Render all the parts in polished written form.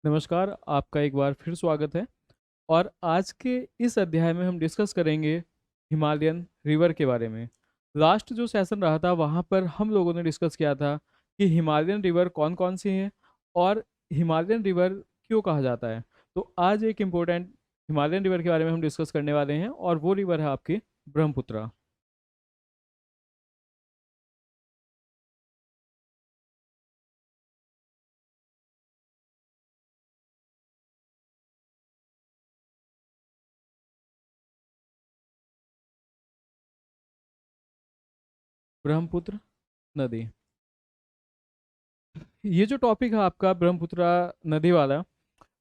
नमस्कार, आपका एक बार फिर स्वागत है। और आज के इस अध्याय में हम डिस्कस करेंगे हिमालयन रिवर के बारे में। लास्ट जो सेशन रहा था वहाँ पर हम लोगों ने डिस्कस किया था कि हिमालयन रिवर कौन कौन सी हैं और हिमालयन रिवर क्यों कहा जाता है। तो आज एक इम्पोर्टेंट हिमालयन रिवर के बारे में हम डिस्कस करने वाले हैं और वो रिवर है आपकी ब्रह्मपुत्रा। ब्रह्मपुत्र नदी, ये जो टॉपिक है आपका ब्रह्मपुत्रा नदी वाला,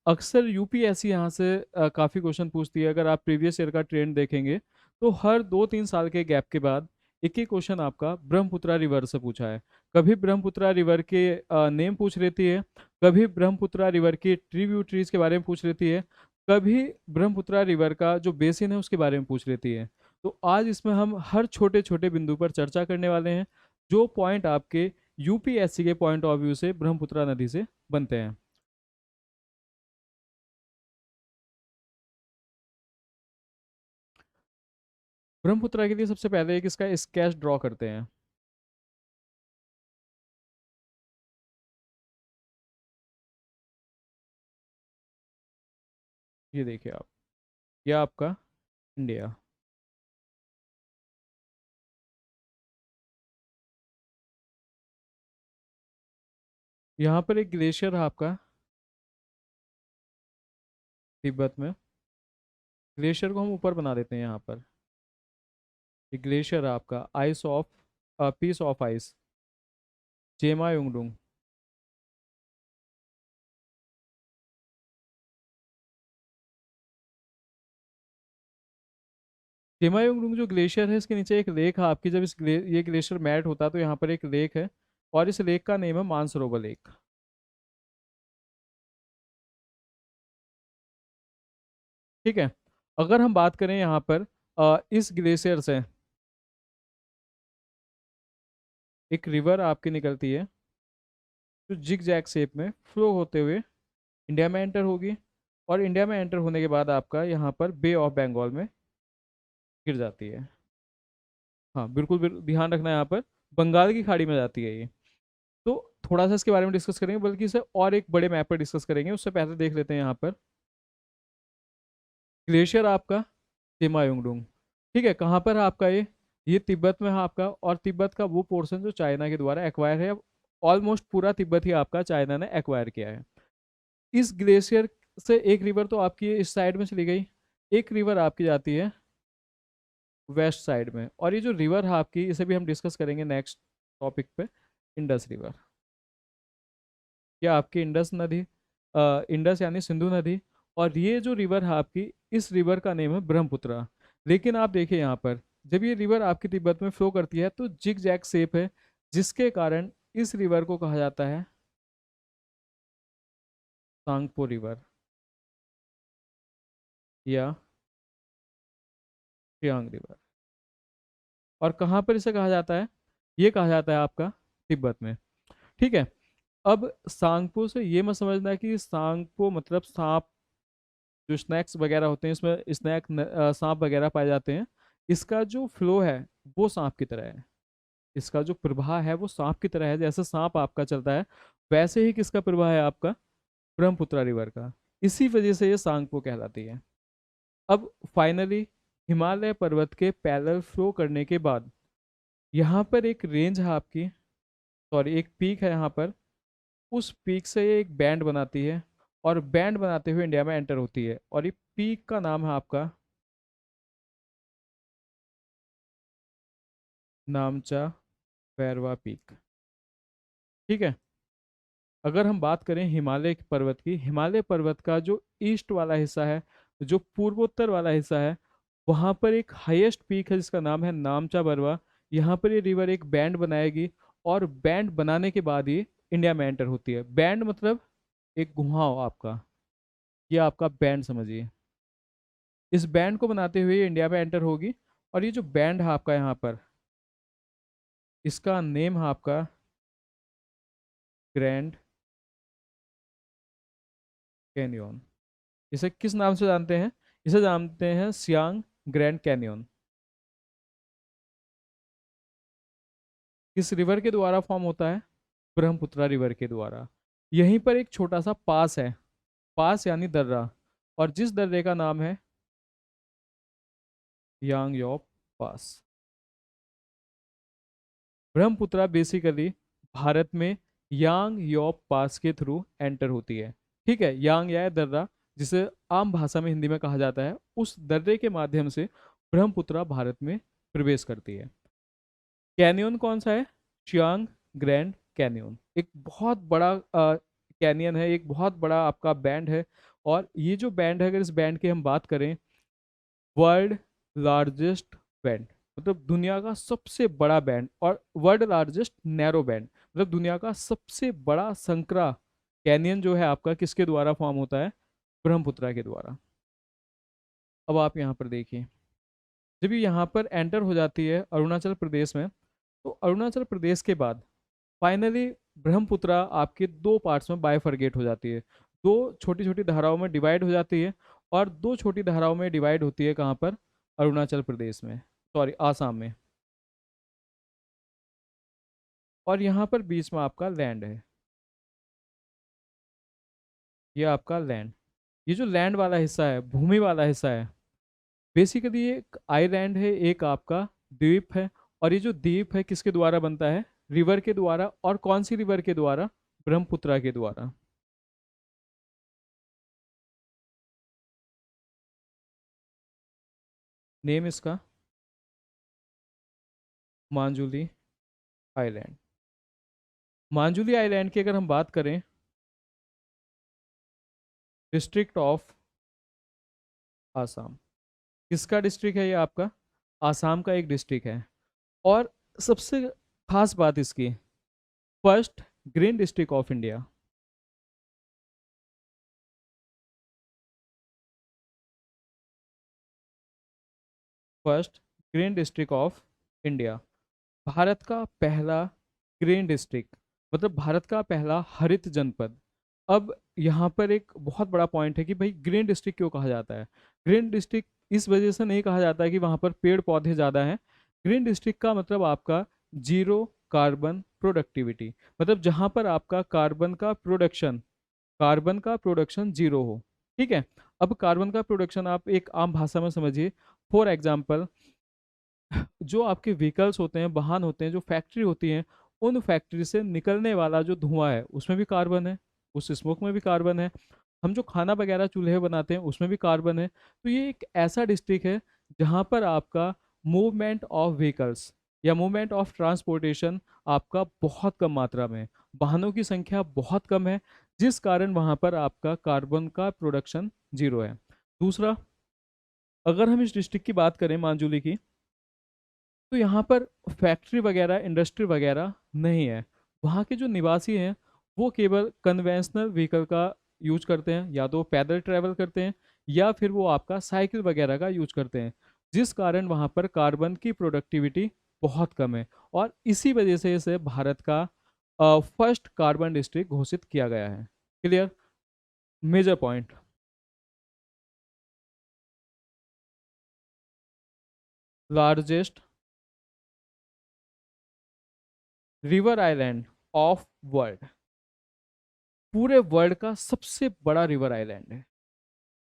अक्सर यूपीएससी यहाँ से काफ़ी क्वेश्चन पूछती है। अगर आप प्रीवियस ईयर का ट्रेंड देखेंगे तो हर 2-3 साल के गैप के बाद एक ही क्वेश्चन आपका ब्रह्मपुत्रा रिवर से पूछा है। कभी ब्रह्मपुत्रा रिवर के नेम पूछ लेती है, कभी ब्रह्मपुत्रा रिवर की ट्रिब्यूटरीज के बारे में पूछ लेती है, कभी ब्रह्मपुत्रा रिवर का जो बेसिन है उसके बारे में पूछ लेती है। तो आज इसमें हम हर छोटे छोटे बिंदु पर चर्चा करने वाले हैं, जो पॉइंट आपके यूपीएससी के पॉइंट ऑफ व्यू से ब्रह्मपुत्रा नदी से बनते हैं। ब्रह्मपुत्रा के लिए सबसे पहले एक इसका स्केच ड्रॉ करते हैं। ये देखिए आप, ये आपका इंडिया। यहाँ पर एक ग्लेशियर है आपका तिब्बत में। ग्लेशियर को हम ऊपर बना देते हैं यहाँ पर। ये ग्लेशियर है आपका ice of peace of ice, जेमा युंगडुंग। जेमा युंगडुंग जो ग्लेशियर है, इसके नीचे एक लेक है आपकी। जब ये ग्लेशियर मैट होता है तो यहाँ पर एक लेक है, और इस लेक का नेम है मानसरोवर लेक। ठीक है। अगर हम बात करें यहाँ पर इस ग्लेशियर से एक रिवर आपकी निकलती है, जो जिग जैग शेप में फ्लो होते हुए इंडिया में एंटर होगी, और इंडिया में एंटर होने के बाद आपका यहाँ पर बे ऑफ बंगाल में गिर जाती है। हाँ बिल्कुल, ध्यान रखना है, यहाँ पर बंगाल की खाड़ी में जाती है ये। तो थोड़ा सा इसके बारे में डिस्कस करेंगे, बल्कि इसे और एक बड़े मैप पर डिस्कस करेंगे। उससे पहले देख लेते हैं यहाँ पर ग्लेशियर आपका तिमायुंगडुंग। ठीक है, कहाँ पर है आपका ये तिब्बत में है आपका, और तिब्बत का वो पोर्शन जो चाइना के द्वारा एक्वायर है। ऑलमोस्ट पूरा तिब्बत ही आपका चाइना ने एक्वायर किया है। इस ग्लेशियर से एक रिवर तो आपकी इस साइड में चली गई, एक रिवर आपकी जाती है वेस्ट साइड में। और ये जो रिवर है आपकी, इसे भी हम डिस्कस करेंगे नेक्स्ट टॉपिक पे, इंडस रिवर। या आपकी इंडस नदी, इंडस यानी सिंधु नदी। और ये जो रिवर है आपकी, इस रिवर का नेम है ब्रह्मपुत्रा। लेकिन आप देखिए यहाँ पर, जब ये रिवर आपकी तिब्बत में फ्लो करती है तो जिग जैग शेप है, जिसके कारण इस रिवर को कहा जाता है सांगपो रिवर या सियांग रिवर। और कहाँ पर इसे कहा जाता है? ये कहा जाता है आपका तिब्बत में। ठीक है। अब सांगपो से ये मत समझना कि सांगपो मतलब सांप, जो स्नैक्स वगैरह होते हैं इसमें स्नैक सांप वगैरह पाए जाते हैं। इसका जो फ्लो है वो सांप की तरह है। इसका जो प्रवाह है वो सांप की तरह है। जैसे सांप आपका चलता है, वैसे ही किसका प्रवाह है आपका? ब्रह्मपुत्रा रिवर का। इसी वजह से ये सांगपो कहलाती है। अब फाइनली हिमालय पर्वत के पैरेलल फ्लो करने के बाद यहाँ पर एक रेंज है आपकी, सॉरी एक पीक है यहाँ पर। उस पीक से ये एक बैंड बनाती है, और बैंड बनाते हुए इंडिया में एंटर होती है। और ये पीक का नाम है आपका नामचा भैरवा पीक। ठीक है। अगर हम बात करें हिमालय पर्वत की, हिमालय पर्वत का जो ईस्ट वाला हिस्सा है, जो पूर्वोत्तर वाला हिस्सा है, वहाँ पर एक हाईएस्ट पीक है जिसका नाम है नामचा बरवा। यहाँ पर ये रिवर एक बैंड बनाएगी, और बैंड बनाने के बाद ये इंडिया में एंटर होती है। बैंड मतलब एक घुमाव आपका, ये आपका बैंड समझिए। इस बैंड को बनाते हुए ये इंडिया में एंटर होगी। और ये जो बैंड है आपका यहाँ पर, इसका नेम है आपका ग्रैंड कैनियन। इसे किस नाम से जानते हैं? इसे जानते हैं सियांग ग्रैंड कैनियन। किस रिवर के द्वारा फॉर्म होता है? ब्रह्मपुत्रा रिवर के द्वारा। यहीं पर एक छोटा सा पास है, पास यानी दर्रा, और जिस दर्रे का नाम है यांग योप पास। ब्रह्मपुत्रा बेसिकली भारत में यांग योप पास के थ्रू एंटर होती है। ठीक है, यांग या दर्रा, जिसे आम भाषा में हिंदी में कहा जाता है, उस दर्रे के माध्यम से ब्रह्मपुत्रा भारत में प्रवेश करती है। कैनियन कौन सा है? चियांग ग्रैंड कैनियन, एक बहुत बड़ा कैनियन है, एक बहुत बड़ा आपका बैंड है। और ये जो बैंड है, अगर इस बैंड की हम बात करें, वर्ल्ड लार्जेस्ट बैंड, मतलब दुनिया का सबसे बड़ा बैंड, और वर्ल्ड लार्जेस्ट नैरो बैंड, मतलब दुनिया का सबसे बड़ा संकरा कैनियन जो है आपका, किसके द्वारा फॉर्म होता है? ब्रह्मपुत्रा के द्वारा। अब आप यहाँ पर देखिए, जब ये यहाँ पर एंटर हो जाती है अरुणाचल प्रदेश में, तो अरुणाचल प्रदेश के बाद फाइनली ब्रह्मपुत्रा आपके दो पार्ट्स में बाइफरगेट हो जाती है, दो छोटी छोटी धाराओं में डिवाइड हो जाती है। और दो छोटी धाराओं में डिवाइड होती है कहाँ पर? अरुणाचल प्रदेश में, सॉरी आसाम में। और यहाँ पर बीच में आपका लैंड है, ये आपका लैंड। ये जो लैंड वाला हिस्सा है, भूमि वाला हिस्सा है, बेसिकली ये एक आइलैंड है, एक आपका द्वीप है। और ये जो द्वीप है किसके द्वारा बनता है? रिवर के द्वारा। और कौन सी रिवर के द्वारा? ब्रह्मपुत्रा के द्वारा। नेम इसका मांजुली आइलैंड। मांजुली आइलैंड की अगर हम बात करें, डिस्ट्रिक्ट ऑफ आसाम, किसका डिस्ट्रिक्ट है ये आपका? आसाम का एक डिस्ट्रिक्ट है। और सबसे खास बात इसकी, first green district of India. First green district of India, Bharat का पहला ग्रीन डिस्ट्रिक्ट, मतलब भारत का पहला हरित जनपद। अब यहाँ पर एक बहुत बड़ा पॉइंट है कि भाई ग्रीन डिस्ट्रिक्ट क्यों कहा जाता है? ग्रीन डिस्ट्रिक्ट इस वजह से नहीं कहा जाता है कि वहाँ पर पेड़ पौधे ज़्यादा हैं। ग्रीन डिस्ट्रिक्ट का मतलब आपका जीरो कार्बन प्रोडक्टिविटी, मतलब जहाँ पर आपका कार्बन का प्रोडक्शन जीरो हो। ठीक है, अब कार्बन का प्रोडक्शन आप एक आम भाषा में समझिए। फॉर एग्जाम्पल, जो आपके व्हीकल्स होते हैं, वाहन होते हैं, जो फैक्ट्री होती हैं, उन फैक्ट्री से निकलने वाला जो धुआं है उसमें भी कार्बन है, उस स्मोक में भी कार्बन है। हम जो खाना वगैरह चूल्हे बनाते हैं उसमें भी कार्बन है। तो ये एक ऐसा डिस्ट्रिक्ट है जहाँ पर आपका मूवमेंट ऑफ व्हीकल्स या मूवमेंट ऑफ ट्रांसपोर्टेशन आपका बहुत कम मात्रा में है, वाहनों की संख्या बहुत कम है, जिस कारण वहाँ पर आपका कार्बन का प्रोडक्शन जीरो है। दूसरा, अगर हम इस डिस्ट्रिक्ट की बात करें मांजुली की, तो यहाँ पर फैक्ट्री वगैरह, इंडस्ट्री वगैरह नहीं है। वहाँ के जो निवासी हैं वो केवल कन्वेंशनल व्हीकल का यूज करते हैं, या तो पैदल ट्रैवल करते हैं या फिर वो आपका साइकिल वगैरह का यूज करते हैं, जिस कारण वहाँ पर कार्बन की प्रोडक्टिविटी बहुत कम है। और इसी वजह से इसे भारत का फर्स्ट कार्बन डिस्ट्रिक्ट घोषित किया गया है। Clear? Major point, largest river island of world, पूरे वर्ल्ड का सबसे बड़ा रिवर आइलैंड है।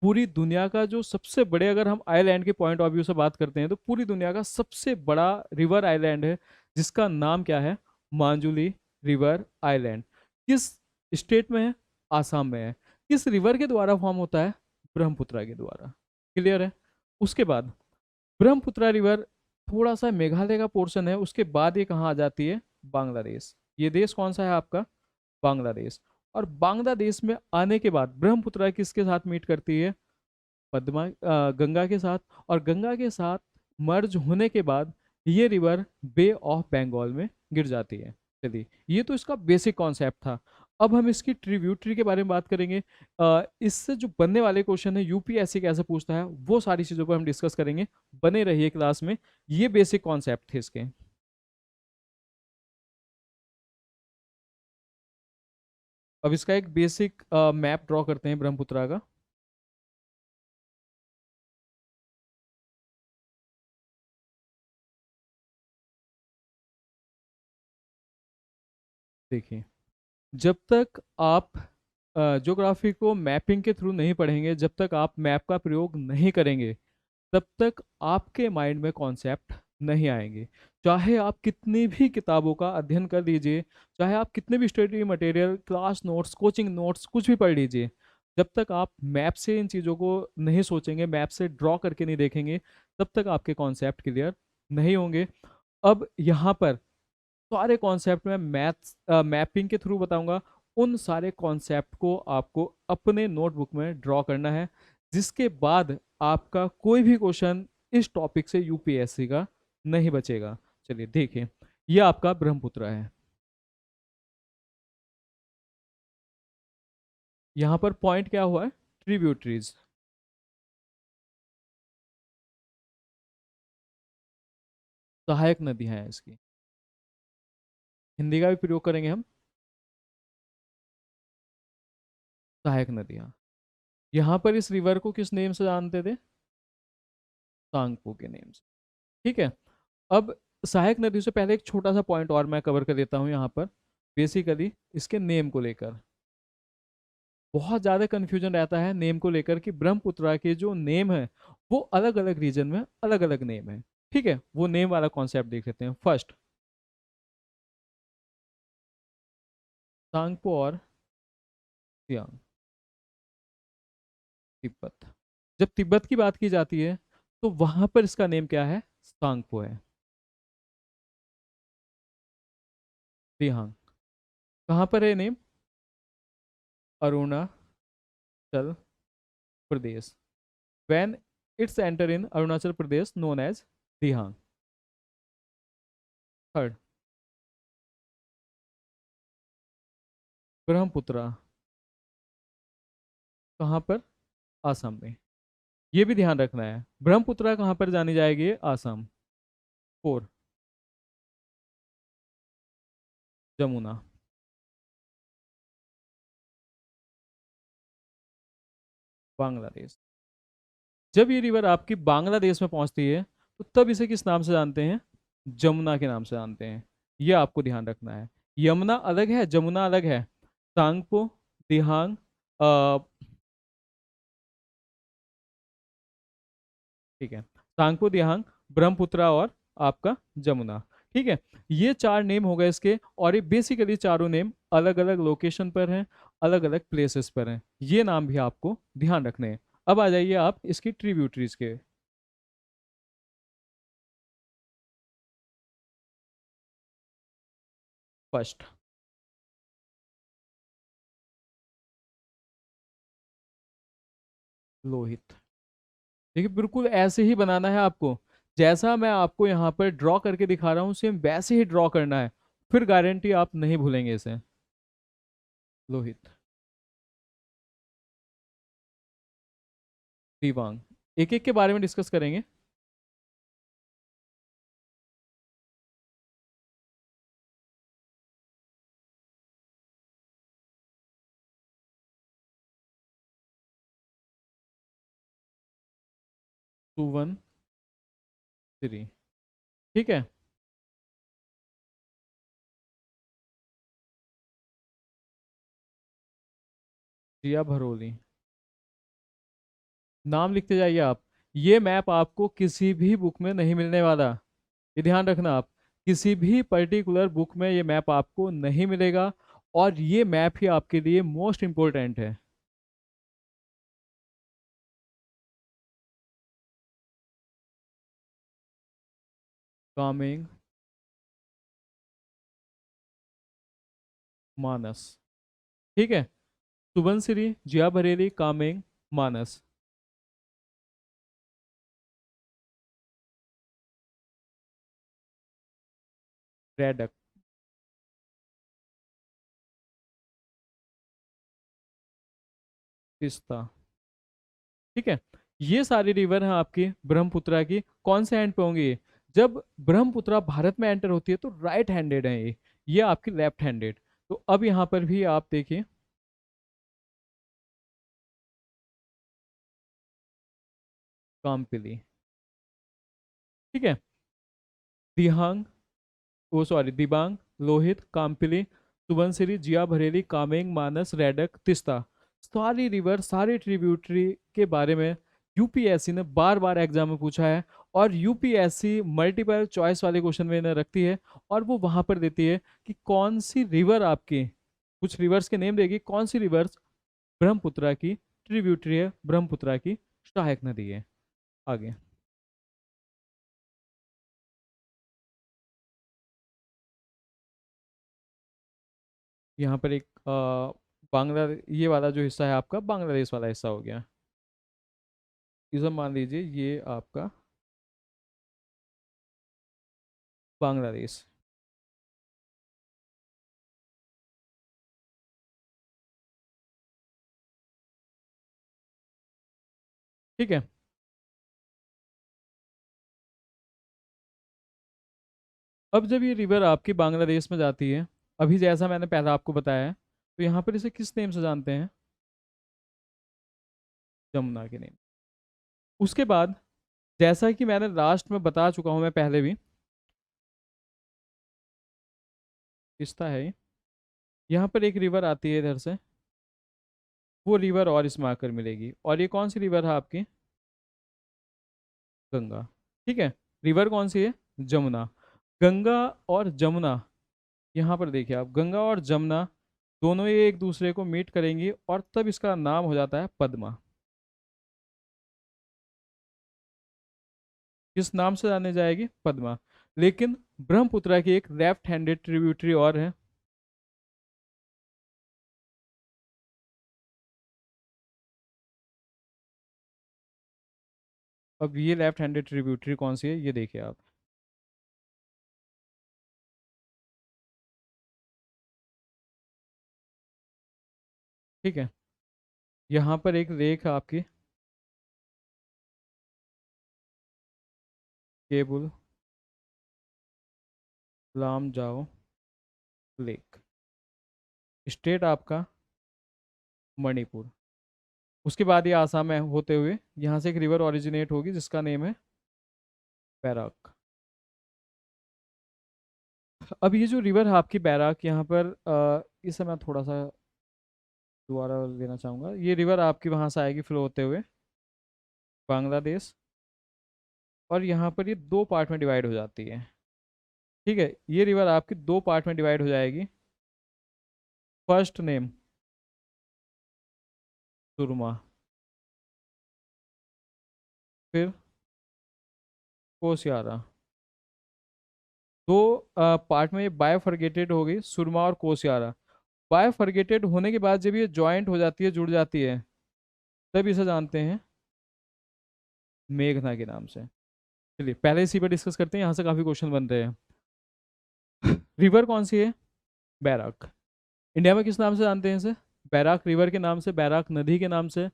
पूरी दुनिया का जो सबसे बड़े, अगर हम आइलैंड के पॉइंट ऑफ व्यू से बात करते हैं, तो पूरी दुनिया का सबसे बड़ा रिवर आइलैंड है, जिसका नाम क्या है? मांजुली रिवर आइलैंड। किस स्टेट में है? आसाम में है। किस रिवर के द्वारा फॉर्म होता है? ब्रह्मपुत्रा के द्वारा। क्लियर है? उसके बाद ब्रह्मपुत्रा रिवर थोड़ा सा मेघालय का पोर्शन है, उसके बाद ये कहाँ आ जाती है? बांग्लादेश। ये देश कौन सा है आपका? बांग्लादेश। और बांग्लादेश में आने के बाद ब्रह्मपुत्रा किसके साथ मीट करती है? गंगा के साथ। और गंगा के साथ मर्ज होने के बाद ये रिवर बे ऑफ बंगाल में गिर जाती है। चलिए, ये तो इसका बेसिक कॉन्सेप्ट था। अब हम इसकी ट्रिब्यूटरी के बारे में बात करेंगे। इससे जो बनने वाले क्वेश्चन है, यूपीएससी कैसे पूछता है, वो सारी चीज़ों को हम डिस्कस करेंगे। बने रहिए क्लास में। ये बेसिक कॉन्सेप्ट थे इसके। अब इसका एक बेसिक मैप ड्रॉ करते हैं ब्रह्मपुत्रा का। देखिए, जब तक आप ज्योग्राफी को मैपिंग के थ्रू नहीं पढ़ेंगे, जब तक आप मैप का प्रयोग नहीं करेंगे, तब तक आपके माइंड में कॉन्सेप्ट नहीं आएंगे। चाहे आप कितनी भी किताबों का अध्ययन कर लीजिए, चाहे आप कितने भी study material, class notes, coaching notes कुछ भी पढ़ लीजिए, जब तक आप मैप से इन चीज़ों को नहीं सोचेंगे, मैप से ड्रॉ करके नहीं देखेंगे, तब तक आपके कॉन्सेप्ट क्लियर नहीं होंगे। अब यहाँ पर सारे कॉन्सेप्ट में मैथ्स मैपिंग के थ्रू बताऊंगा। उन सारे कॉन्सेप्ट को आपको अपने नोटबुक में ड्रॉ करना है, जिसके बाद आपका कोई भी क्वेश्चन इस टॉपिक से यूपीएससी का नहीं बचेगा। चलिए देखिए, ये आपका ब्रह्मपुत्र है। यहाँ पर पॉइंट क्या हुआ है? ट्रिब्यूटरीज, सहायक नदियां हैं इसकी। हिंदी का भी प्रयोग करेंगे हम, सहायक नदियां। यहाँ पर इस रिवर को किस नेम से जानते थे? सांगपो के नेम से। ठीक है। अब सहायक नदी से पहले एक छोटा सा पॉइंट और मैं कवर कर देता हूँ यहाँ पर। बेसिकली इसके नेम को लेकर बहुत ज़्यादा कन्फ्यूजन रहता है नेम को लेकर, कि ब्रह्मपुत्रा के जो नेम है वो अलग अलग रीजन में अलग अलग नेम है। ठीक है, वो नेम वाला कॉन्सेप्ट देख लेते हैं फर्स्ट। सांगपो और सियांग, तिब्बत। जब तिब्बत की बात की जाती है तो वहां पर इसका नेम क्या है? सांगपो है। सियांग कहाँ पर है name? Arunachal Pradesh. when it's enter in Arunachal Pradesh known as Dihang। Third, Brahmaputra कहाँ पर? आसाम में। ये भी ध्यान रखना है, ब्रह्मपुत्रा कहाँ पर जानी जाएगी? आसाम। फोर, जमुना, बांग्लादेश। जब ये रिवर आपकी बांग्लादेश में पहुंचती है तो तब इसे किस नाम से जानते हैं? जमुना के नाम से जानते हैं। ये आपको ध्यान रखना है। यमुना अलग है, जमुना अलग है। सांगपो, दिहांग, ठीक है, सांगपो, दिहांग, ब्रह्मपुत्रा और आपका जमुना। ठीक है, ये चार नेम हो गए इसके, और ये बेसिकली चारों नेम अलग अलग लोकेशन पर हैं, अलग अलग प्लेसेस पर हैं। ये नाम भी आपको ध्यान रखने हैं। अब आ जाइए आप इसकी ट्रिब्यूटरीज के। फर्स्ट, लोहित। देखिए, बिल्कुल ऐसे ही बनाना है आपको, जैसा मैं आपको यहाँ पर ड्रॉ करके दिखा रहा हूँ सेम वैसे ही ड्रॉ करना है, फिर गारंटी आप नहीं भूलेंगे इसे। लोहित, दिबांग, एक एक के बारे में डिस्कस करेंगे। सुवन, श्री। ठीक है, जिया भरोली। नाम लिखते जाइए आप। ये मैप आपको किसी भी बुक में नहीं मिलने वाला, ये ध्यान रखना आप। किसी भी पर्टिकुलर बुक में ये मैप आपको नहीं मिलेगा, और ये मैप ही आपके लिए मोस्ट इंपॉर्टेंट है। कामेंग, मानस। ठीक है, सुबनसिरी, जिया बरेली, कामेंग, मानस। रैडक, तिस्ता। ठीक है, ये सारी रिवर हैं आपकी ब्रह्मपुत्रा की। कौन से हैंड पे होंगी ये? जब ब्रह्मपुत्रा भारत में एंटर होती है तो राइट हैंडेड है ये आपकी लेफ्ट हैंडेड। तो अब यहाँ पर भी आप देखिए, काम्पिली। ठीक है। दिहांग, वो सॉरी दिबांग, लोहित, काम्पिली, सुबनसिरी, जिया भरेली, कामेंग, मानस, रैडक, तिस्ता, सारी रिवर, सारे ट्रिब्यूटरी के बारे में यूपीएससी ने बार बार एग्जाम में पूछा है। और यूपीएससी मल्टीपल चॉइस वाले क्वेश्चन में इन्हें रखती है, और वो वहां पर देती है कि कौन सी रिवर आपकी, कुछ रिवर्स के नेम देगी, कौन सी रिवर्स ब्रह्मपुत्रा की ट्रिब्यूटरी है, ब्रह्मपुत्रा की सहायक नदी है। आगे। यहाँ पर एक बांग्ला, ये वाला जो हिस्सा है आपका बांग्लादेश वाला हिस्सा हो गया। ये सब मान लीजिए ये आपका बांग्लादेश। ठीक है। अब जब ये रिवर आपकी बांग्लादेश में जाती है, अभी जैसा मैंने पहले आपको बताया है, तो यहाँ पर इसे किस नेम से जानते हैं? जमुना के नेम। उसके बाद, जैसा कि मैंने लास्ट में बता चुका हूँ मैं पहले भी, रिश्ता है ये। यहाँ पर एक रिवर आती है इधर से, वो रिवर और इसमें आकर मिलेगी, और ये कौन सी रिवर है आपकी? गंगा। ठीक है। रिवर कौन सी है? जमुना। गंगा और जमुना, यहाँ पर देखिए आप, गंगा और जमुना दोनों ये एक दूसरे को मीट करेंगी, और तब इसका नाम हो जाता है पद्मा। किस नाम से जाने जाएगी? पद्मा। लेकिन ब्रह्मपुत्रा की एक लेफ्ट हैंडेड ट्रिब्यूटरी और है। अब ये लेफ्ट हैंडेड ट्रिब्यूटरी कौन सी है, ये देखिए आप। ठीक है। यहाँ पर एक लेक है आपकी, केबुल लाम जाओ लेक। स्टेट आपका मणिपुर। उसके बाद ये आसाम में होते हुए यहाँ से एक रिवर ओरिजिनेट होगी जिसका नेम है बैराक। अब ये जो रिवर है आपकी बैराक, यहाँ पर इसे मैं थोड़ा सा दोबारा लेना चाहूँगा। ये रिवर आपकी वहाँ से आएगी फ्लो होते हुए बांग्लादेश, और यहाँ पर ये दो पार्ट में डिवाइड हो जाती है। ठीक है। ये रिवर आपकी दो पार्ट में डिवाइड हो जाएगी। फर्स्ट नेम सुरमा, फिर कोसियारा। दो पार्ट में ये बायफरगेटेड हो गई, सुरमा और कोसियारा। बायफरगेटेड होने के बाद जब ये जॉइंट हो जाती है, जुड़ जाती है, तब इसे जानते हैं मेघना के नाम से। चलिए पहले इसी पर डिस्कस करते हैं, यहाँ से काफी क्वेश्चन बन रहे हैं। रिवर कौन सी है? बैराक। इंडिया में किस नाम से जानते हैं इसे? बैराक रिवर के नाम से, बैराक नदी के नाम से।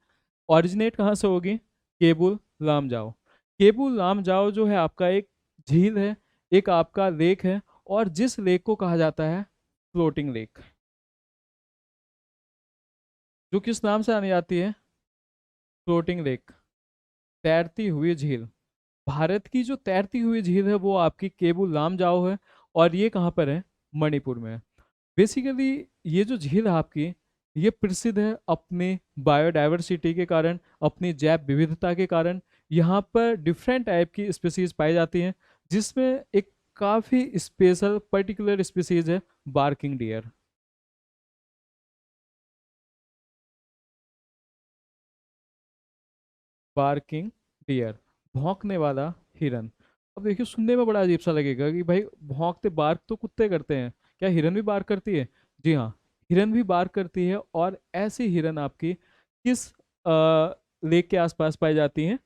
ओरिजिनेट कहाँ से होगी? केबुल लामजाओ। केबुल लामजाओ जो है आपका एक झील है, एक आपका लेक है, और जिस लेक को कहा जाता है फ्लोटिंग लेक। जो किस नाम से जानी जाती है? फ्लोटिंग लेक, तैरती हुई झील। भारत की जो तैरती हुई झील है वो आपकी केबुल लामजाओ है, और ये कहाँ पर है? मणिपुर में है। बेसिकली ये जो झील है आपकी, ये प्रसिद्ध है अपने बायोडाइवर्सिटी के कारण, अपनी जैव विविधता के कारण। यहाँ पर डिफरेंट टाइप की स्पीसीज पाई जाती हैं, जिसमें एक काफ़ी स्पेशल पर्टिकुलर स्पीसीज है बार्किंग डियर। बार्किंग डियर, भौंकने वाला हिरन। अब देखिए सुनने में बड़ा अजीब सा लगेगा कि भाई भौंकते, बार्क तो कुत्ते करते हैं, क्या हिरन भी बार्क करती है? जी हाँ, हिरन भी बार्क करती है। और ऐसी हिरन आपकी किस लेक के आसपास पाई जाती हैं?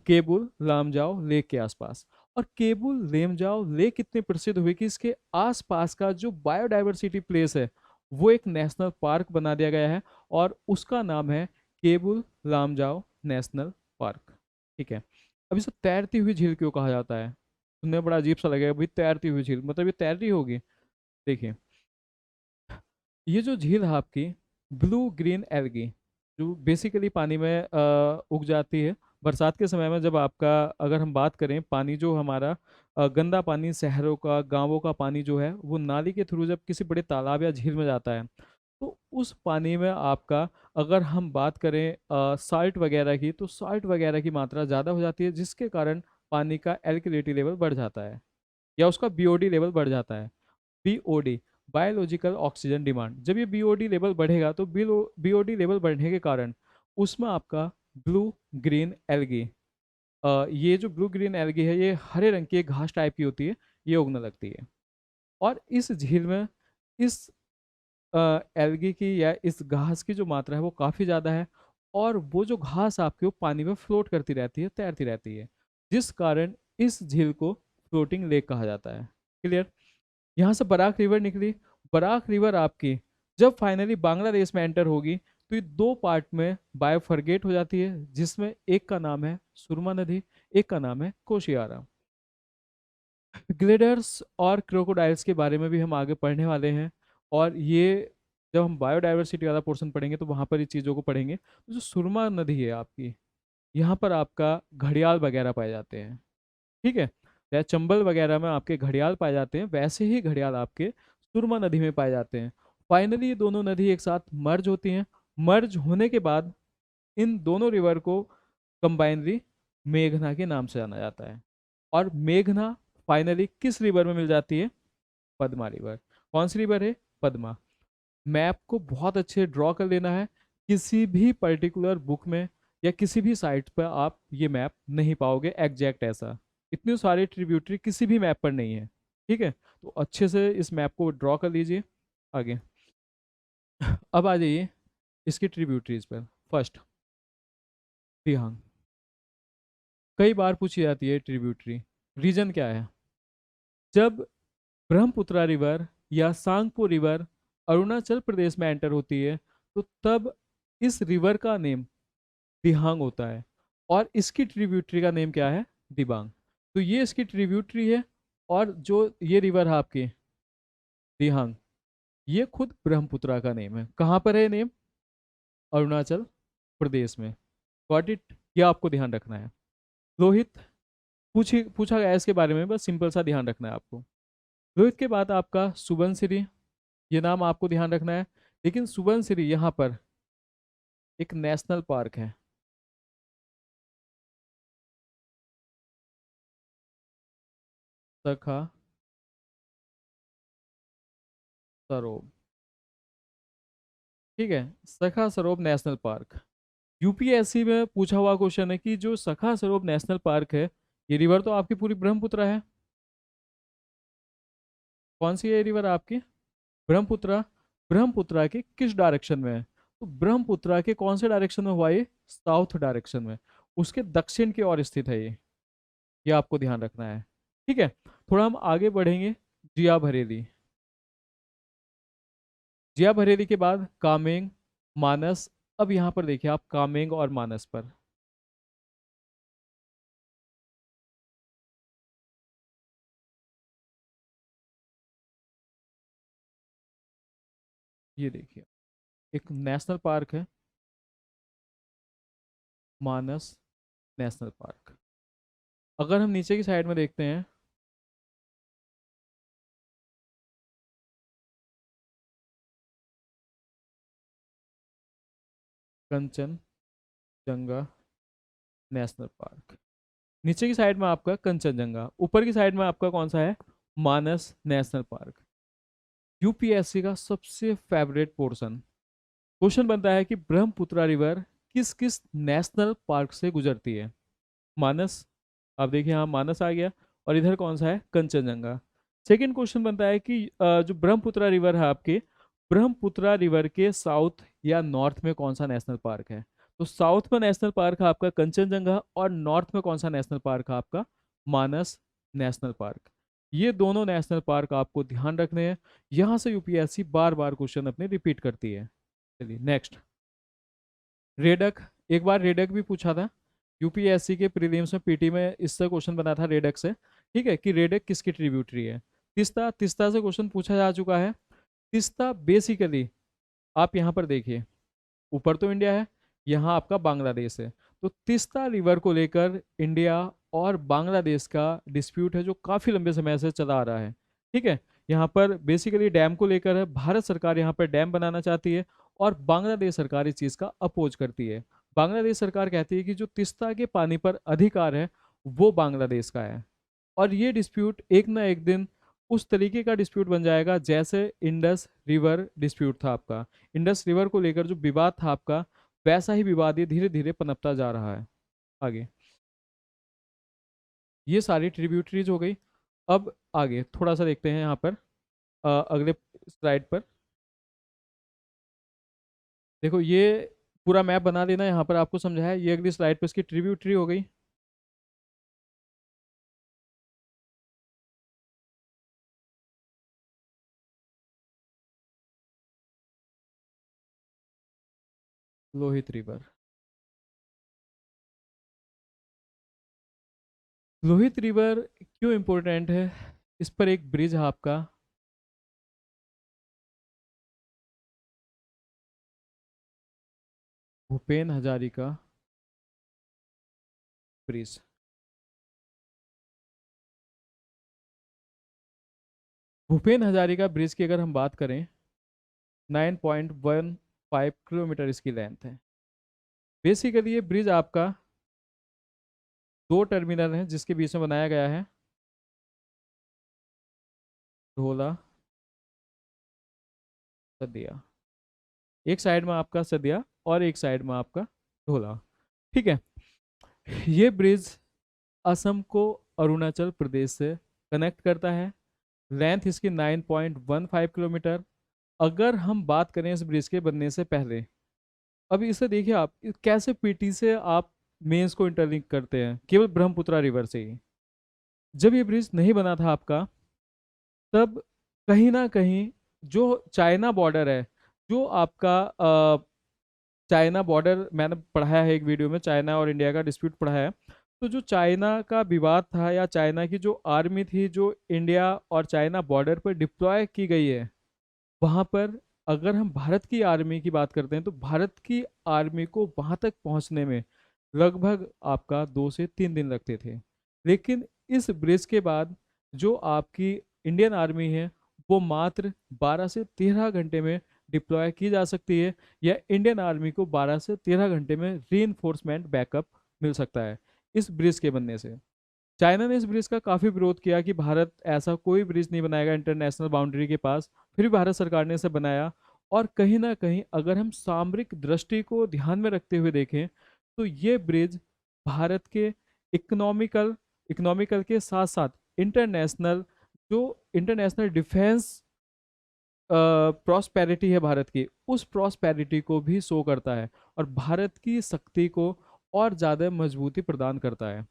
केबुल लामजाओ लेक के आसपास। और केबुल लेमजाओ लेक इतनी प्रसिद्ध हुई कि इसके आसपास का जो बायोडाइवर्सिटी प्लेस है वो एक नेशनल पार्क बना दिया गया है, और उसका नाम है केबुल लामजाओ नेशनल पार्क। ठीक है। अब इसे तैरती हुई झील क्यों कहा जाता है? सुनने में बड़ा अजीब सा लगेगा, भाई तैरती हुई झील मतलब ये तैर रही होगी। देखिए, ये जो झील है आपकी, ब्लू ग्रीन एल्गी जो बेसिकली पानी में उग जाती है, बरसात के समय में जब आपका, अगर हम बात करें पानी जो हमारा गंदा पानी, शहरों का, गांवों का पानी जो है, वो नाली के थ्रू जब किसी बड़े तालाब या झील में जाता है, तो उस पानी में आपका, अगर हम बात करें साल्ट वगैरह की, तो साल्ट वगैरह की मात्रा ज़्यादा हो जाती है, जिसके कारण पानी का एल्कलिनिटी लेवल बढ़ जाता है या उसका बीओडी लेवल बढ़ जाता है। बीओडी, बायोलॉजिकल ऑक्सीजन डिमांड, जब ये बीओडी लेवल बढ़ेगा तो बीओडी लेवल बढ़ने के कारण उसमें आपका ब्लू ग्रीन एल्गी, ये जो ब्लू ग्रीन एल्गी है, ये हरे रंग की एक घास टाइप की होती है, ये उगने लगती है। और इस झील में इस एल्गी की या इस घास की जो मात्रा है वो काफ़ी ज़्यादा है, और वो जो घास आपके वो पानी में फ्लोट करती रहती है, तैरती रहती है, जिस कारण इस झील को फ्लोटिंग लेक कहा जाता है। क्लियर? यहाँ से बराक रिवर निकली। बराक रिवर आपकी जब फाइनली बांग्लादेश में एंटर होगी, तो ये दो पार्ट में बायोफरगेट हो जाती है, जिसमें एक का नाम है सुरमा नदी, एक का नाम है कोशियारा। ग्लेडर्स और क्रोकोडाइल्स के बारे में भी हम आगे पढ़ने वाले हैं, और ये जब हम बायोडाइवर्सिटी वाला पोर्शन पढ़ेंगे तो वहाँ पर ये चीज़ों को पढ़ेंगे। तो जो सुरमा नदी है आपकी, यहाँ पर आपका घड़ियाल वगैरह पाए जाते हैं। ठीक है, या चंबल वगैरह में आपके घड़ियाल पाए जाते हैं, वैसे ही घड़ियाल आपके सुरमा नदी में पाए जाते हैं। फाइनली ये दोनों नदी एक साथ मर्ज होती हैं। मर्ज होने के बाद इन दोनों रिवर को कंबाइनली मेघना के नाम से जाना जाता है। और मेघना फाइनली किस रिवर में मिल जाती है? पद्मा रिवर। कौन सी रिवर है? पद्मा। मैप को बहुत अच्छे ड्रॉ कर लेना है। किसी भी पर्टिकुलर बुक में या किसी भी साइट पर आप ये मैप नहीं पाओगे एग्जैक्ट ऐसा। इतने सारे ट्रिब्यूटरी किसी भी मैप पर नहीं है। ठीक है, तो अच्छे से इस मैप को ड्रॉ कर लीजिए। आगे अब आ जाइए इसकी ट्रिब्यूटरीज पर। फर्स्ट, दिहांग। कई बार पूछी जाती है ट्रिब्यूटरी, रीजन क्या है? जब ब्रह्मपुत्रा रिवर या सांगपो रिवर अरुणाचल प्रदेश में एंटर होती है, तो तब इस रिवर का नेम दिहांग होता है, और इसकी ट्रिब्यूटरी का नेम क्या है? दिबांग। तो ये इसकी ट्रिब्यूटरी है, और जो ये रिवर है आपकी दिहांग, ये खुद ब्रह्मपुत्रा का नेम है। कहाँ पर है नेम? अरुणाचल प्रदेश में। Got it? ये आपको ध्यान रखना है। रोहित, पूछा गया है इसके बारे में, बस सिंपल सा ध्यान रखना है आपको। रोहित के बाद आपका सुबनसिरी, ये नाम आपको ध्यान रखना है। लेकिन सुबनसिरी यहाँ पर एक नेशनल पार्क है। सखा सरोवर। ठीक है, सखा सरोवर नेशनल पार्क। यूपीएससी में पूछा हुआ क्वेश्चन है कि जो सखा सरोवर नेशनल पार्क है, ये रिवर तो आपकी पूरी ब्रह्मपुत्र है। कौन सी है रिवर आपकी? ब्रह्मपुत्र। ब्रह्मपुत्र के किस डायरेक्शन में है? तो ब्रह्मपुत्र के कौन से डायरेक्शन में हुआ ये? साउथ डायरेक्शन में। उसके दक्षिण की ओर स्थित है ये आपको ध्यान रखना है। ठीक है, थोड़ा हम आगे बढ़ेंगे। जिया भरेली। जिया भरेली के बाद कामेंग, मानस। अब यहाँ पर देखिए आप कामेंग और मानस पर, ये देखिए एक नेशनल पार्क है, मानस नेशनल पार्क। अगर हम नीचे की साइड में देखते हैं, कंचनजंगा नेशनल पार्क। नीचे की साइड में आपका कंचनजंगा, ऊपर की साइड में आपका कौन सा है? मानस नेशनल पार्क। यूपीएससी का सबसे फेवरेट पोर्शन, क्वेश्चन बनता है कि ब्रह्मपुत्र रिवर किस किस नेशनल पार्क से गुजरती है? मानस, आप देखिए यहाँ मानस आ गया, और इधर कौन सा है? कंचनजंगा। सेकेंड क्वेश्चन बनता है कि जो ब्रह्मपुत्र रिवर है आपके, ब्रह्मपुत्र रिवर के साउथ या नॉर्थ में कौन सा नेशनल पार्क है? तो साउथ में नेशनल पार्क है आपका कंचनजंगा, और नॉर्थ में कौन सा नेशनल पार्क है आपका? मानस नेशनल पार्क। ये दोनों नेशनल पार्क आपको ध्यान रखने हैं। यहाँ से यूपीएससी बार बार क्वेश्चन अपने रिपीट करती है। चलिए नेक्स्ट, रेडक। एक बार रेडक भी पूछा था यूपीएससी के प्रीलिम्स में, पीटी में इससे क्वेश्चन बना था रेडक से। ठीक है, कि रेडक किसकी ट्रिब्यूटरी है? तिस्ता। तिस्ता से क्वेश्चन पूछा जा चुका है। तिस्ता बेसिकली आप यहाँ पर देखिए, ऊपर तो इंडिया है, यहाँ आपका बांग्लादेश है। तो तीस्ता रिवर को लेकर इंडिया और बांग्लादेश का डिस्प्यूट है जो काफ़ी लंबे समय से चला आ रहा है। ठीक है, यहाँ पर बेसिकली डैम को लेकर है। भारत सरकार यहाँ पर डैम बनाना चाहती है और बांग्लादेश सरकार इस चीज़ का अपोज करती है। बांग्लादेश सरकार कहती है कि जो तीस्ता के पानी पर अधिकार है वो बांग्लादेश का है। और ये डिस्प्यूट एक ना एक दिन उस तरीके का डिस्प्यूट बन जाएगा जैसे इंडस रिवर डिस्प्यूट था आपका। इंडस रिवर को लेकर जो विवाद था आपका, वैसा ही विवाद ये धीरे धीरे पनपता जा रहा है आगे। ये सारी ट्रिब्यूटरीज हो गई। अब आगे थोड़ा सा देखते हैं यहाँ पर अगले स्लाइड पर। देखो ये पूरा मैप बना देना, यहाँ पर आपको समझाया। ये अगली स्लाइड पर इसकी ट्रिब्यूटरी हो गई। लोहित रिवर। लोहित रिवर क्यों इम्पोर्टेंट है? इस पर एक ब्रिज है आपका, भूपेन हजारिका ब्रिज। भूपेन हजारिका ब्रिज की अगर हम बात करें, 9.15 किलोमीटर इसकी लेंथ है। बेसिकली ये ब्रिज आपका दो टर्मिनल हैं जिसके बीच में बनाया गया है, ढोला सदिया। एक साइड में आपका सदिया और एक साइड में आपका ढोला। ठीक है, ये ब्रिज असम को अरुणाचल प्रदेश से कनेक्ट करता है। लेंथ इसकी 9.15 किलोमीटर। अगर हम बात करें इस ब्रिज के बनने से पहले, अभी इसे देखिए आप कैसे पीटी से आप मेंस को इंटरलिंक करते हैं केवल ब्रह्मपुत्रा रिवर से ही। जब ये ब्रिज नहीं बना था आपका, तब कहीं ना कहीं जो चाइना बॉर्डर है, जो आपका चाइना बॉर्डर मैंने पढ़ाया है एक वीडियो में, चाइना और इंडिया का डिस्प्यूट पढ़ाया है। तो जो चाइना का विवाद था या चाइना की जो आर्मी थी जो इंडिया और चाइना बॉर्डर पर डिप्लॉय की गई है, वहाँ पर अगर हम भारत की आर्मी की बात करते हैं तो भारत की आर्मी को वहाँ तक पहुँचने में लगभग आपका 2 से 3 दिन लगते थे। लेकिन इस ब्रिज के बाद जो आपकी इंडियन आर्मी है वो मात्र 12 से 13 घंटे में डिप्लॉय की जा सकती है, या इंडियन आर्मी को 12 से 13 घंटे में री बैकअप मिल सकता है इस ब्रिज के बनने से। चाइना ने इस ब्रिज का काफ़ी विरोध किया कि भारत ऐसा कोई ब्रिज नहीं बनाएगा इंटरनेशनल बाउंड्री के पास, फिर भी भारत सरकार ने इसे बनाया। और कहीं ना कहीं अगर हम सामरिक दृष्टि को ध्यान में रखते हुए देखें तो ये ब्रिज भारत के इकोनॉमिकल इकोनॉमिकल के साथ साथ इंटरनेशनल जो इंटरनेशनल डिफेंस प्रॉस्पेरिटी है भारत की, उस प्रॉस्पेरिटी को भी शो करता है और भारत की शक्ति को और ज़्यादा मजबूती प्रदान करता है।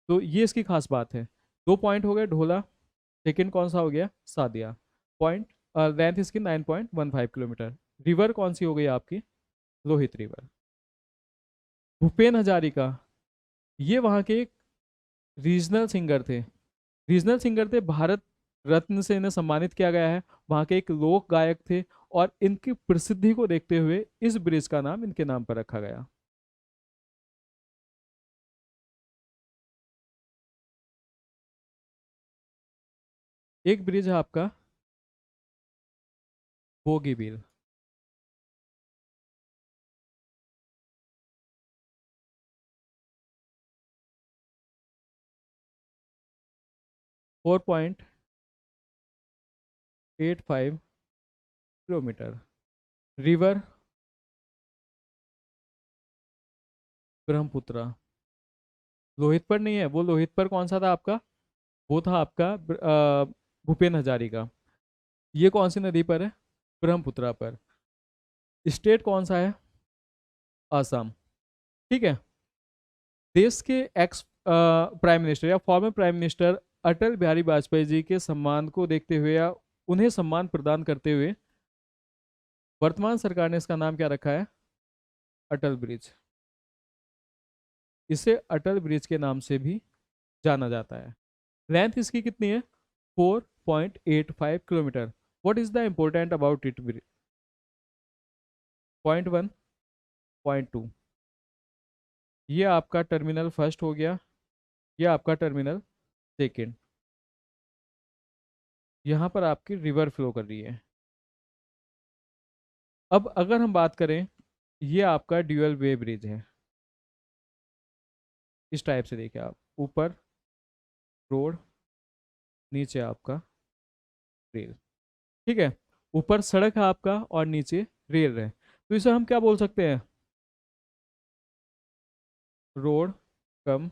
तो ये इसकी खास बात है। 2 पॉइंट हो गए ढोला। सेकेंड कौन सा हो गया? सादिया पॉइंट। लेंथ इसकी 9.15 किलोमीटर। रिवर कौन सी हो गई आपकी? लोहित रिवर। भूपेन हजारिका ये वहाँ के एक रीजनल सिंगर थे। रीजनल सिंगर थे, भारत रत्न से इन्हें सम्मानित किया गया है। वहाँ के एक लोक गायक थे और इनकी प्रसिद्धि को देखते हुए इस ब्रिज का नाम इनके नाम पर रखा गया। एक ब्रिज है आपका बोगीबील। 4.85 किलोमीटर। रिवर ब्रह्मपुत्र। लोहित पर नहीं है वो। लोहित पर कौन सा था आपका? वो था आपका भूपेन हजारिका। ये कौन सी नदी पर है? ब्रह्मपुत्रा पर। स्टेट कौन सा है? असम। ठीक है। देश के एक्स प्राइम मिनिस्टर या former prime minister Atal Bihari Vajpayee ji के सम्मान को देखते हुए या उन्हें सम्मान प्रदान करते हुए वर्तमान सरकार ने इसका नाम क्या रखा है? अटल ब्रिज। इसे अटल ब्रिज के नाम से भी जाना जाता है। लेंथ इसकी कितनी है? 4.85 kilometre. What is the important about it? 0.1, 0.2। ये आपका टर्मिनल फर्स्ट हो गया, ये आपका टर्मिनल सेकेंड। यहाँ पर आपकी रिवर फ्लो कर रही है। अब अगर हम बात करें, ये आपका ड्यूअल वे ब्रिज है। इस टाइप से देखिए आप, ऊपर रोड, नीचे आपका रेल। ठीक है, ऊपर सड़क है आपका और नीचे रेल है, तो इसे हम क्या बोल सकते हैं? Road cum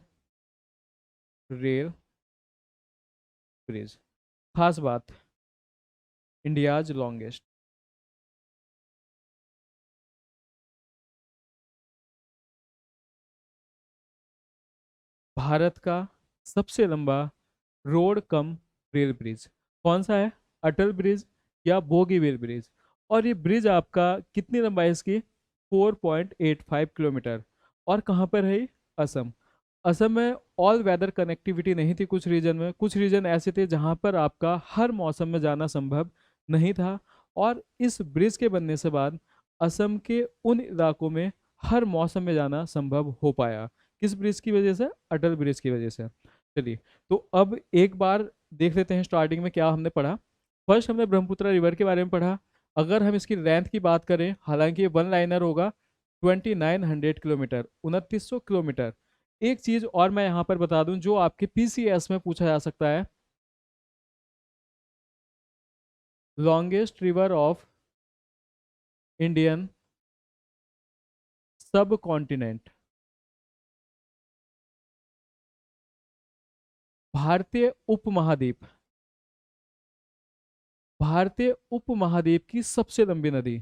rail bridge. खास बात, इंडियाज लॉन्गेस्ट। भारत का सबसे लंबा रोड कम रेल ब्रिज कौन सा है? अटल ब्रिज या बोगीबील ब्रिज? और ये ब्रिज आपका कितनी लंबाई है इसकी? 4.85 किलोमीटर। और कहाँ पर है ये? असम। असम में ऑल वेदर कनेक्टिविटी नहीं थी कुछ रीजन में, कुछ रीजन ऐसे थे जहाँ पर आपका हर मौसम में जाना संभव नहीं था। और इस ब्रिज के बनने से बाद असम के उन इलाकों में हर मौसम में जाना संभव हो पाया। किस ब्रिज की वजह से? अटल ब्रिज की वजह से। चलिए, तो अब एक बार देख लेते हैं स्टार्टिंग में क्या हमने पढ़ा। फर्स्ट हमने ब्रह्मपुत्र रिवर के बारे में पढ़ा। अगर हम इसकी लेंथ की बात करें, हालांकि ये वन लाइनर होगा, 2900 किलोमीटर, 2900 किलोमीटर। एक चीज और मैं यहाँ पर बता दूं जो आपके पीसीएस में पूछा जा सकता है, लॉन्गेस्ट रिवर ऑफ इंडियन सब कॉन्टिनेंट। भारतीय उपमहाद्वीप, भारतीय उपमहाद्वीप की सबसे लंबी नदी।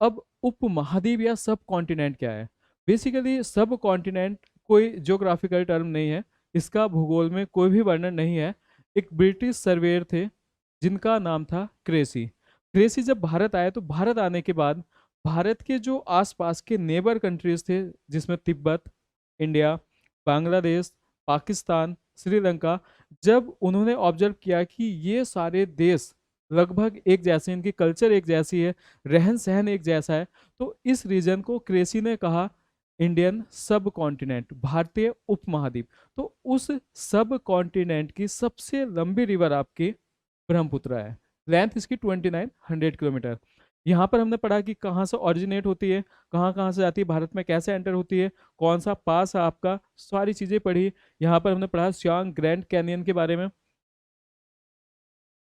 अब उपमहाद्वीप या सब कॉन्टिनेंट क्या है? बेसिकली सब कॉन्टिनेंट कोई ज्योग्राफिकल टर्म नहीं है, इसका भूगोल में कोई भी वर्णन नहीं है। एक ब्रिटिश सर्वेयर थे जिनका नाम था क्रेसी। क्रेसी जब भारत आए तो भारत आने के बाद भारत के जो आसपास के नेबर कंट्रीज थे, जिसमें तिब्बत, इंडिया, बांग्लादेश, पाकिस्तान, श्रीलंका, जब उन्होंने ऑब्जर्व किया कि ये सारे देश लगभग एक जैसे, इनकी कल्चर एक जैसी है, रहन सहन एक जैसा है, तो इस रीजन को क्रेसी ने कहा इंडियन सब कॉन्टिनेंट, भारतीय उपमहाद्वीप। तो उस सब कॉन्टिनेंट की सबसे लंबी रिवर आपकी ब्रह्मपुत्र है। लेंथ इसकी 2900 किलोमीटर। यहाँ पर हमने पढ़ा कि कहाँ से ऑरिजिनेट होती है, कहाँ कहाँ से जाती है, भारत में कैसे एंटर होती है, कौन सा पास है आपका, सारी चीज़ें पढ़ी। यहाँ पर हमने पढ़ा सियांग ग्रैंड कैनियन के बारे में।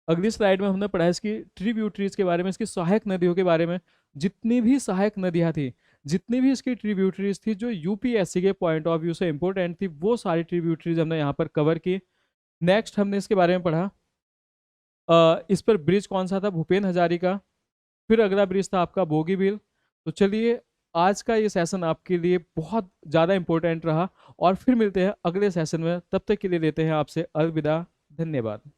अगली स्लाइड में हमने पढ़ा इसकी ट्रिब्यूटरीज के बारे में, इसकी सहायक नदियों के बारे में। जितनी भी सहायक नदियाँ थी, जितनी भी इसकी ट्रिब्यूटरीज थी जो यूपीएससी के पॉइंट ऑफ व्यू से इंपॉर्टेंट थी, वो सारी ट्रिब्यूटरीज हमने यहाँ पर कवर की। नेक्स्ट हमने इसके बारे में पढ़ा, इस पर ब्रिज कौन सा था? भूपेन हजारी का। फिर अगला ब्रिज था आपका बोगीबील। तो चलिए, आज का ये सेशन आपके लिए बहुत ज़्यादा इंपॉर्टेंट रहा, और फिर मिलते हैं अगले सेशन में। तब तक के लिए लेते हैं आपसे अलविदा। धन्यवाद।